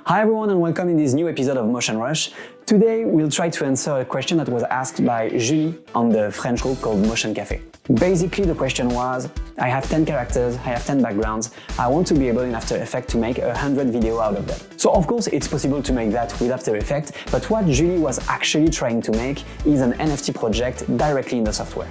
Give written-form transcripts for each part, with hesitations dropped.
Hi everyone and welcome in this new episode of Motion Rush. Today we'll try to answer a question that was asked by Julie on the French group called Motion Café. Basically the question was, I have 10 characters, I have 10 backgrounds, I want to be able in After Effects to make 100 videos out of them. So of course it's possible to make that with After Effects, but what Julie was actually trying to make is an NFT project directly in the software.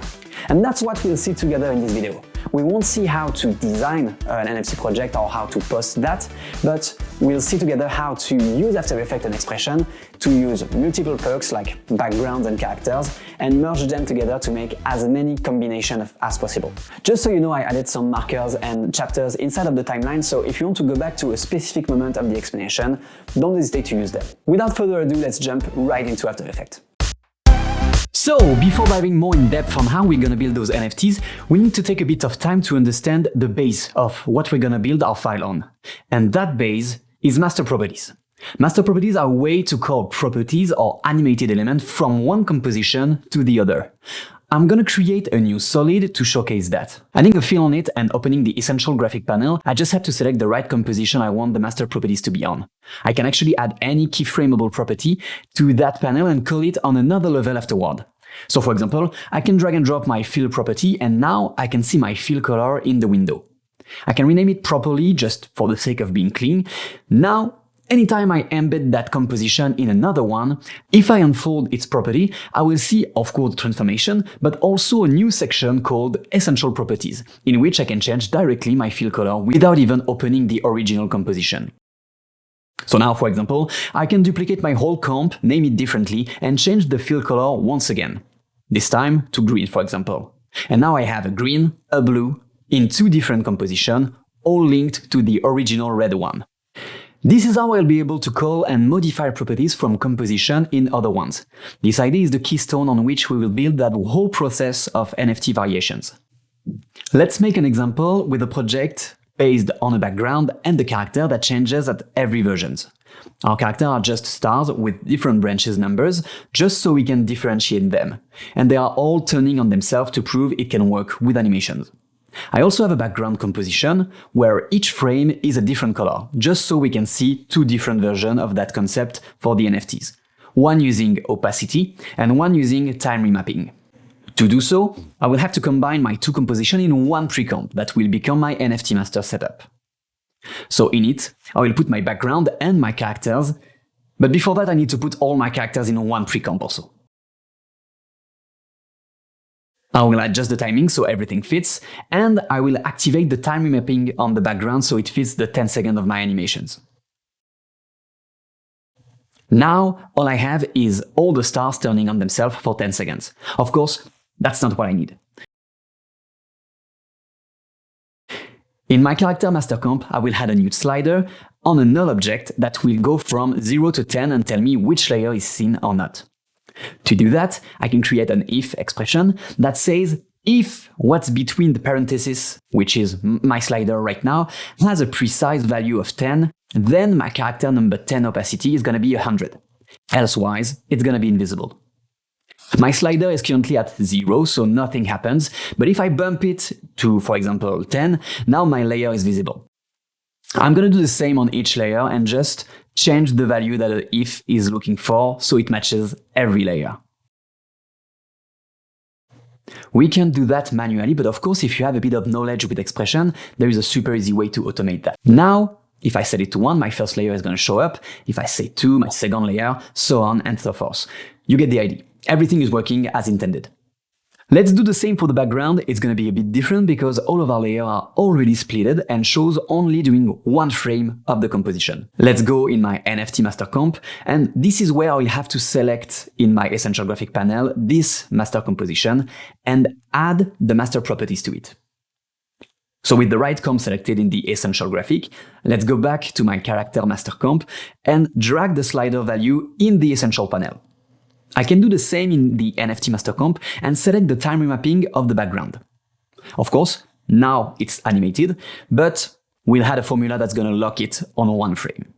And that's what we'll see together in this video. We won't see how to design an NFT project or how to post that, but we'll see together how to use After Effects and Expression to use multiple perks like backgrounds and characters and merge them together to make as many combinations as possible. Just so you know, I added some markers and chapters inside of the timeline, so if you want to go back to a specific moment of the explanation, don't hesitate to use them. Without further ado, let's jump right into After Effects. So, before diving more in depth on how we're gonna build those NFTs, we need to take a bit of time to understand the base of what we're gonna build our file on. And that base is master properties. Master properties are a way to call properties or animated elements from one composition to the other. I'm gonna create a new solid to showcase that. Adding a fill on it and opening the Essential Graphic panel, I just have to select the right composition I want the master properties to be on. I can actually add any keyframeable property to that panel and call it on another level afterward. So for example, I can drag and drop my fill property and now I can see my fill color in the window. I can rename it properly just for the sake of being clean. Now, anytime I embed that composition in another one, if I unfold its property, I will see, of course, the transformation, but also a new section called Essential Properties, in which I can change directly my fill color without even opening the original composition. So now, for example, I can duplicate my whole comp, name it differently, and change the fill color once again. This time to green, for example. And now I have a green, a blue, in two different compositions, all linked to the original red one. This is how I'll be able to call and modify properties from composition in other ones. This idea is the keystone on which we will build that whole process of NFT variations. Let's make an example with a project based on a background and the character that changes at every version. Our characters are just stars with different branches numbers, just so we can differentiate them. And they are all turning on themselves to prove it can work with animations. I also have a background composition where each frame is a different color, just so we can see two different versions of that concept for the NFTs. One using opacity and one using time remapping. To do so, I will have to combine my two compositions in one pre-comp that will become my NFT master setup. So in it, I will put my background and my characters, but before that I need to put all my characters in one pre-comp also. I will adjust the timing so everything fits, and I will activate the time remapping on the background so it fits the 10 seconds of my animations. Now, all I have is all the stars turning on themselves for 10 seconds. Of course, that's not what I need. In my character master comp, I will add a new slider on a null object that will go from 0 to 10 and tell me which layer is seen or not. To do that, I can create an if expression that says if what's between the parentheses, which is my slider right now, has a precise value of 10, then my character number 10 opacity is going to be 100. Elsewise, it's going to be invisible. My slider is currently at 0, so nothing happens, but if I bump it to, for example, 10, now my layer is visible. I'm going to do the same on each layer and just change the value that the if is looking for so it matches every layer. We can do that manually, but of course, if you have a bit of knowledge with Expression, there is a super easy way to automate that. Now, if I set it to 1, my first layer is going to show up. If I say 2, my second layer, so on and so forth. You get the idea. Everything is working as intended. Let's do the same for the background. It's going to be a bit different because all of our layers are already splitted and shows only during one frame of the composition. Let's go in my NFT master comp, and this is where I'll have to select in my Essential Graphic panel this master composition and add the master properties to it. So with the right comp selected in the Essential Graphic, let's go back to my character master comp and drag the slider value in the Essential panel. I can do the same in the NFT master comp and select the time remapping of the background. Of course, now it's animated, but we'll add a formula that's going to lock it on one frame.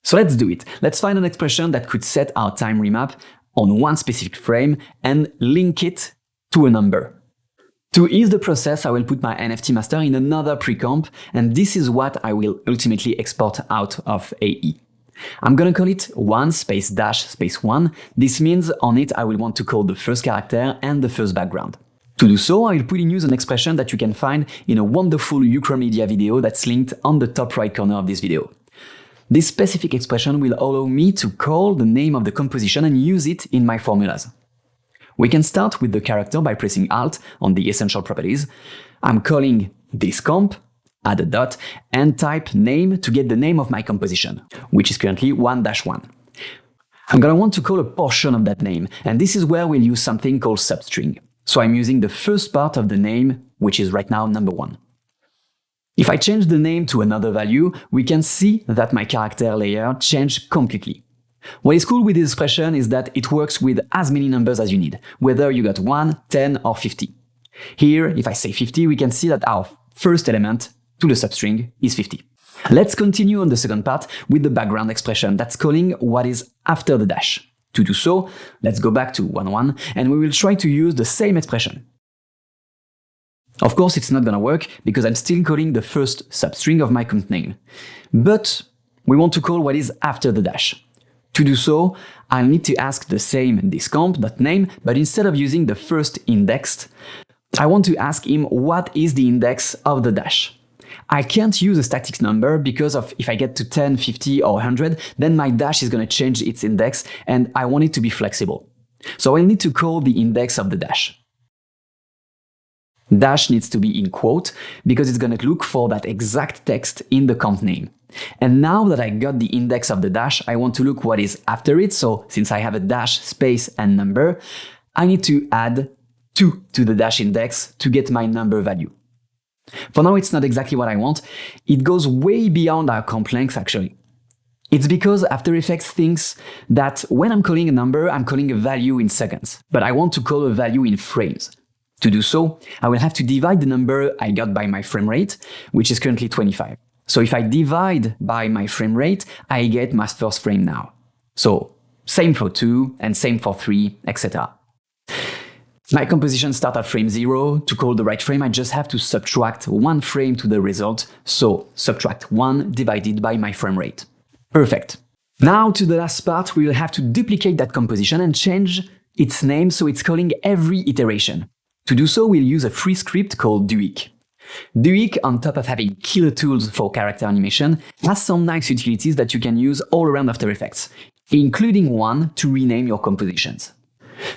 So let's do it. Let's find an expression that could set our time remap on one specific frame and link it to a number. To ease the process, I will put my NFT master in another pre-comp, and this is what I will ultimately export out of AE. I'm gonna call it 1 space dash space 1. This means on it I will want to call the first character and the first background. To do so, I will put in use an expression that you can find in a wonderful Ukramedia video that's linked on the top right corner of this video. This specific expression will allow me to call the name of the composition and use it in my formulas. We can start with the character by pressing Alt on the essential properties. I'm calling this comp, add a dot, and type name to get the name of my composition, which is currently 1-1. I'm gonna want to call a portion of that name, and this is where we'll use something called substring. So I'm using the first part of the name, which is right now number 1. If I change the name to another value, we can see that my character layer changed completely. What is cool with this expression is that it works with as many numbers as you need, whether you got 1, 10, or 50. Here, if I say 50, we can see that our first element to the substring is 50. Let's continue on the second part with the background expression that's calling what is after the dash. To do so, let's go back to 1-1 and we will try to use the same expression. Of course, it's not gonna work because I'm still calling the first substring of my comp name. But we want to call what is after the dash. To do so, I'll need to ask the same thisComp.name, but instead of using the first indexed, I want to ask him what is the index of the dash. I can't use a static number because if I get to 10, 50, or 100, then my dash is going to change its index and I want it to be flexible. So I need to call the index of the dash. Dash needs to be in quote because it's going to look for that exact text in the comp name. And now that I got the index of the dash, I want to look what is after it. So since I have a dash, space, and number, I need to add 2 to the dash index to get my number value. For now, it's not exactly what I want. It goes way beyond our comp length, actually. It's because After Effects thinks that when I'm calling a number, I'm calling a value in seconds, but I want to call a value in frames. To do so, I will have to divide the number I got by my frame rate, which is currently 25. So if I divide by my frame rate, I get my first frame now. So same for 2 and same for 3, etc. My composition starts at frame 0. To call the right frame, I just have to subtract 1 frame to the result, so subtract 1 divided by my frame rate. Perfect. Now to the last part, we will have to duplicate that composition and change its name so it's calling every iteration. To do so, we'll use a free script called Duik. Duik, on top of having killer tools for character animation, has some nice utilities that you can use all around After Effects, including one to rename your compositions.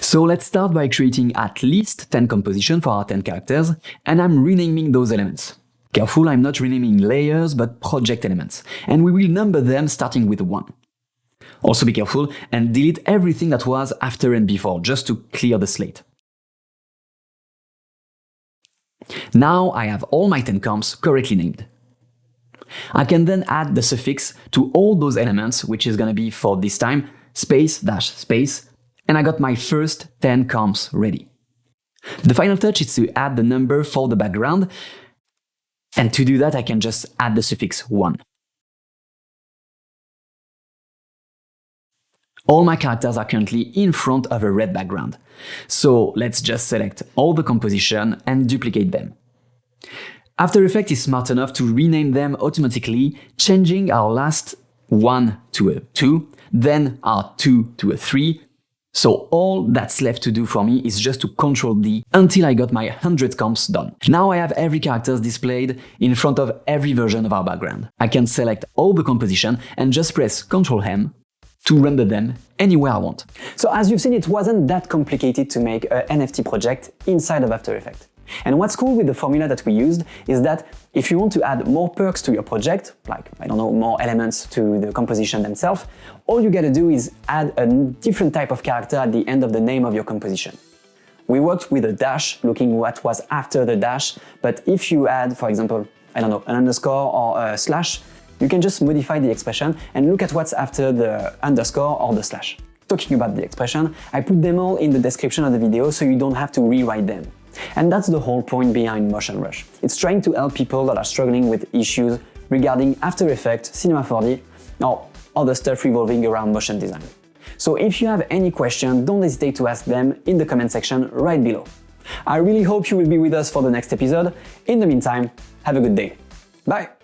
So let's start by creating at least 10 compositions for our 10 characters, and I'm renaming those elements. Careful, I'm not renaming layers, but project elements, and we will number them starting with 1. Also be careful and delete everything that was after and before, just to clear the slate. Now I have all my 10 comps correctly named. I can then add the suffix to all those elements, which is going to be, for this time, space dash space, and I got my first 10 comps ready. The final touch is to add the number for the background, and to do that I can just add the suffix 1. All my characters are currently in front of a red background, so let's just select all the composition and duplicate them. After Effects is smart enough to rename them automatically, changing our last 1 to a 2, then our 2 to a 3, so all that's left to do for me is just to Ctrl-D until I got my 100 comps done. Now I have every character displayed in front of every version of our background. I can select all the composition and just press Ctrl-M to render them anywhere I want. So as you've seen, it wasn't that complicated to make an NFT project inside of After Effects. And what's cool with the formula that we used is that if you want to add more perks to your project, like, I don't know, more elements to the composition themselves, all you gotta do is add a different type of character at the end of the name of your composition. We worked with a dash, looking what was after the dash, but if you add, for example, I don't know, an underscore or a slash, you can just modify the expression and look at what's after the underscore or the slash. Talking about the expression, I put them all in the description of the video so you don't have to rewrite them. And that's the whole point behind Motion Rush. It's trying to help people that are struggling with issues regarding After Effects, Cinema 4D, or other stuff revolving around motion design. So if you have any questions, don't hesitate to ask them in the comment section right below. I really hope you will be with us for the next episode. In the meantime, have a good day. Bye!